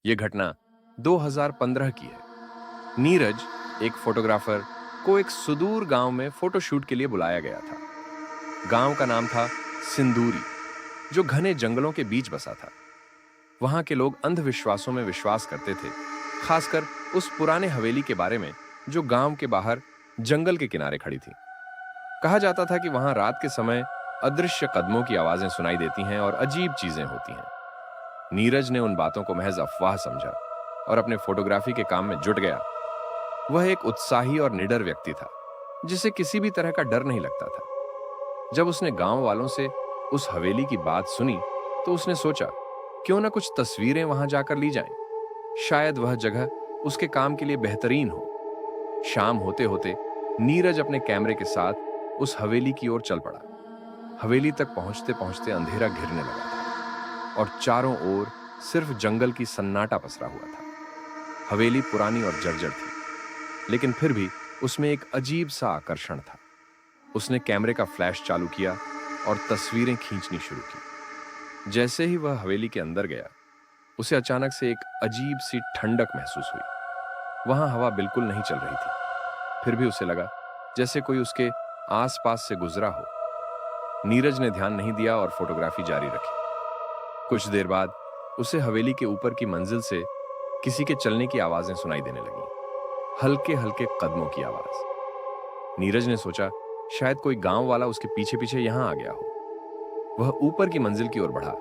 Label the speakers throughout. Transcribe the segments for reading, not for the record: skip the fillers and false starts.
Speaker 1: ये घटना 2015 की है। नीरज, एक फोटोग्राफर, को एक सुदूर गांव में फोटोशूट के लिए बुलाया गया था। गांव का नाम था सिंदूरी, जो घने जंगलों के बीच बसा था। वहां के लोग अंधविश्वासों में विश्वास करते थे, खासकर उस पुराने हवेली के बारे में जो गांव के बाहर जंगल के किनारे खड़ी थी। कहा जाता था कि वहां रात के समय अदृश्य कदमों की आवाजें सुनाई देती हैं और अजीब चीजें होती हैं। नीरज ने उन बातों को महज अफवाह समझा और अपने फोटोग्राफी के काम में जुट गया। वह एक उत्साही और निडर व्यक्ति था, जिसे किसी भी तरह का डर नहीं लगता था। जब उसने गांव वालों से उस हवेली की बात सुनी, तो उसने सोचा, क्यों ना कुछ तस्वीरें वहां जाकर ली जाएं। शायद वह जगह उसके काम के लिए बेहतरीन हो। शाम होते होते नीरज अपने कैमरे के साथ उस हवेली की ओर चल पड़ा। हवेली तक पहुंचते पहुंचते अंधेरा घिरने लगा था और चारों ओर सिर्फ जंगल की सन्नाटा पसरा हुआ था। हवेली पुरानी और जर्जर थी, लेकिन फिर भी उसमें एक अजीब सा आकर्षण था। उसने कैमरे का फ्लैश चालू किया और तस्वीरें खींचनी शुरू की। जैसे ही वह हवेली के अंदर गया, उसे अचानक से एक अजीब सी ठंडक महसूस हुई। वहां हवा बिल्कुल नहीं चल रही थी, फिर भी उसे लगा जैसे कोई उसके आसपास से गुजरा हो। नीरज ने ध्यान नहीं दिया और फोटोग्राफी जारी रखी। कुछ देर बाद उसे हवेली के ऊपर की मंजिल से किसी के चलने की आवाजें सुनाई देने लगीं, हल्के हल्के कदमों की आवाज। नीरज ने सोचा, शायद कोई गांव वाला उसके पीछे पीछे यहां आ गया हो। वह ऊपर की मंजिल की ओर बढ़ा,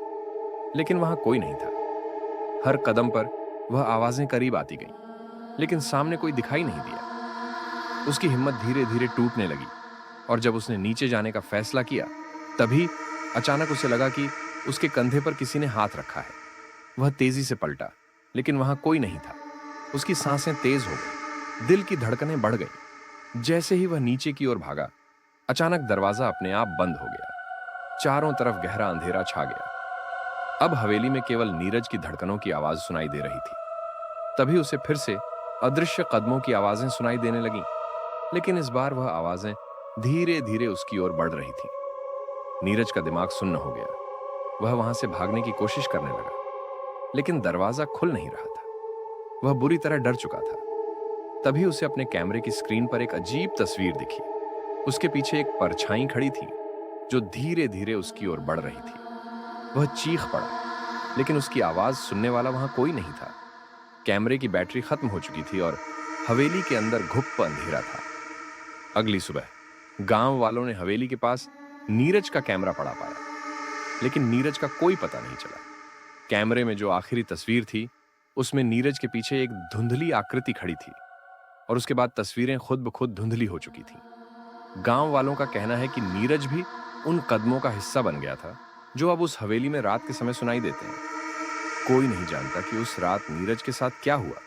Speaker 1: लेकिन वहां कोई नहीं था। हर कदम पर वह आवाजें करीब आती गईं, लेकिन सामने कोई दिखाई नहीं दिया। उसकी हिम्मत धीरे धीरे टूटने लगी और जब उसने नीचे जाने का फैसला किया, तभी अचानक उसे लगा कि उसके कंधे पर किसी ने हाथ रखा है। वह तेजी से पलटा, लेकिन वहां कोई नहीं था। उसकी सांसें तेज हो गई, दिल की धड़कनें बढ़ गईं। जैसे ही वह नीचे की ओर भागा, अचानक दरवाजा अपने आप बंद हो गया। चारों तरफ गहरा अंधेरा छा गया। अब हवेली में केवल नीरज की धड़कनों की आवाज सुनाई दे रही थी। तभी उसे फिर से अदृश्य कदमों की आवाजें सुनाई देने लगीं, लेकिन इस बार वह आवाजें धीरे धीरे उसकी ओर बढ़ रही थीं। नीरज का दिमाग सुन्न हो गया। वह वहां से भागने की कोशिश करने लगा, लेकिन दरवाजा खुल नहीं रहा था। वह बुरी तरह डर चुका था। तभी उसे अपने कैमरे की स्क्रीन पर एक अजीब तस्वीर दिखी। उसके पीछे एक परछाई खड़ी थी, जो धीरे धीरे उसकी ओर बढ़ रही थी। वह चीख पड़ा, लेकिन उसकी आवाज सुनने वाला वहां कोई नहीं था। कैमरे की बैटरी खत्म हो चुकी थी और हवेली के अंदर घुप अंधेरा था। अगली सुबह गांव वालों ने हवेली के पास नीरज का कैमरा पड़ा पाया, लेकिन नीरज का कोई पता नहीं चला। कैमरे में जो आखिरी तस्वीर थी, उसमें नीरज के पीछे एक धुंधली आकृति खड़ी थी और उसके बाद तस्वीरें खुद ब खुद धुंधली हो चुकी थीं। गांव वालों का कहना है कि नीरज भी उन कदमों का हिस्सा बन गया था, जो अब उस हवेली में रात के समय सुनाई देते हैं। कोई नहीं जानता कि उस रात नीरज के साथ क्या हुआ,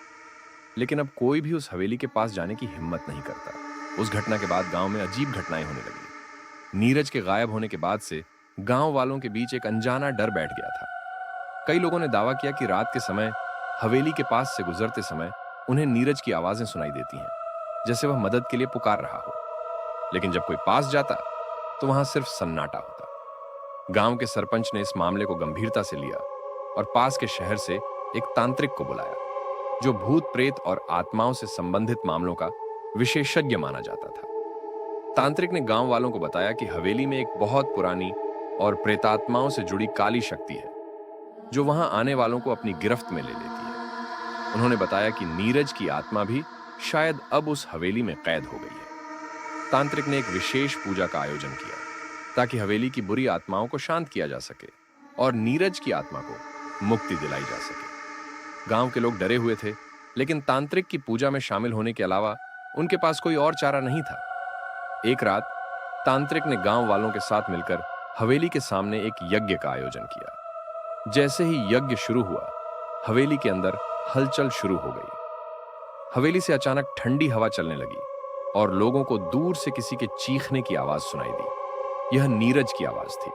Speaker 1: लेकिन अब कोई भी उस हवेली के पास जाने की हिम्मत नहीं करता। उस घटना के बाद गांव में अजीब घटनाएं होने लगी। नीरज के गायब होने के बाद से गांव वालों के बीच एक अनजाना डर बैठ गया था। कई लोगों ने दावा किया कि रात के समय हवेली के पास से गुजरते समय उन्हें नीरज की आवाजें सुनाई देती हैं, जैसे वह मदद के लिए पुकार रहा हो। लेकिन जब कोई पास जाता, तो वहां सिर्फ सन्नाटा होता। गांव के सरपंच ने इस मामले को गंभीरता से लिया और पास के शहर से एक तांत्रिक को बुलाया, जो भूत प्रेत और आत्माओं से संबंधित मामलों का विशेषज्ञ माना जाता था। तांत्रिक ने गांव वालों को बताया कि हवेली में एक बहुत पुरानी और प्रेतात्माओं से जुड़ी काली शक्ति है, जो वहां आने वालों को अपनी गिरफ्त में ले लेती है। उन्होंने बताया कि नीरज की आत्मा भी शायद अब उस हवेली में कैद हो गई है। तांत्रिक ने एक विशेष पूजा का आयोजन किया, ताकि हवेली की बुरी आत्माओं को शांत किया जा सके और नीरज की आत्मा को मुक्ति दिलाई जा सके। गांव के लोग डरे हुए थे, लेकिन तांत्रिक की पूजा में शामिल होने के अलावा उनके पास कोई और चारा नहीं था। एक रात तांत्रिक ने गांव वालों के साथ मिलकर हवेली के सामने एक यज्ञ का आयोजन किया। जैसे ही यज्ञ शुरू हुआ, हवेली के अंदर हलचल शुरू हो गई। हवेली से अचानक ठंडी हवा चलने लगी और लोगों को दूर से किसी के चीखने की आवाज सुनाई दी। यह नीरज की आवाज थी।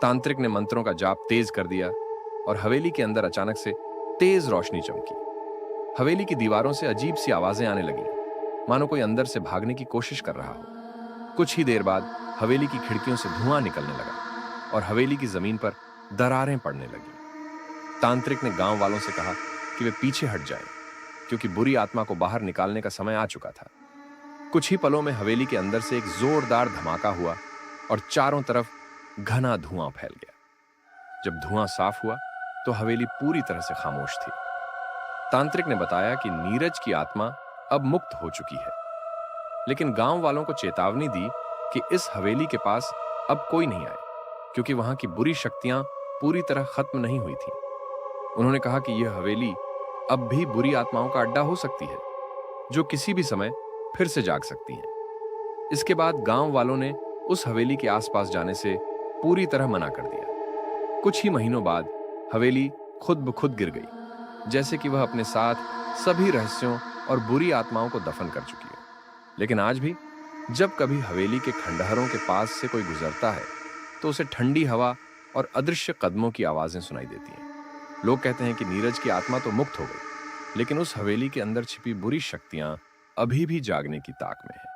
Speaker 1: तांत्रिक ने मंत्रों का जाप तेज कर दिया और हवेली के अंदर अचानक से तेज रोशनी चमकी। हवेली की दीवारों से अजीब सी आवाजें आने लगी, मानो कोई अंदर से भागने की कोशिश कर रहा हो। कुछ ही देर बाद हवेली की खिड़कियों से धुआं निकलने लगा और हवेली की जमीन पर दरारें पड़ने लगी। तांत्रिक ने गांव वालों से कहा, कि वे पीछे हट जाएं, क्योंकि बुरी आत्मा को बाहर निकालने का समय आ चुका था। कुछ ही पलों में हवेली के अंदर से एक जोरदार धमाका हुआ और चारों तरफ घना धुआं फैल गया। जब धुआं साफ हुआ तो हवेली पूरी तरह से खामोश थी। तांत्रिक ने बताया कि नीरज की आत्मा अब मुक्त हो चुकी है, लेकिन गांव वालों को चेतावनी दी कि इस हवेली के पास अब कोई नहीं आए, क्योंकि वहां की बुरी शक्तियां पूरी तरह खत्म नहीं हुई थीं। उन्होंने कहा कि यह हवेली अब भी बुरी आत्माओं का अड्डा हो सकती है, जो किसी भी समय फिर से जाग सकती हैं। इसके बाद गांव वालों ने उस हवेली के आसपास जाने से पूरी तरह मना कर दिया। कुछ ही महीनों बाद हवेली खुद ब खुद गिर गई, जैसे कि वह अपने साथ सभी रहस्यों और बुरी आत्माओं को दफन कर चुकी है। लेकिन आज भी जब कभी हवेली के खंडहरों के पास से कोई गुजरता है तो उसे ठंडी हवा और अदृश्य कदमों की आवाजें सुनाई देती हैं। लोग कहते हैं कि नीरज की आत्मा तो मुक्त हो गई, लेकिन उस हवेली के अंदर छिपी बुरी शक्तियां अभी भी जागने की ताक में है।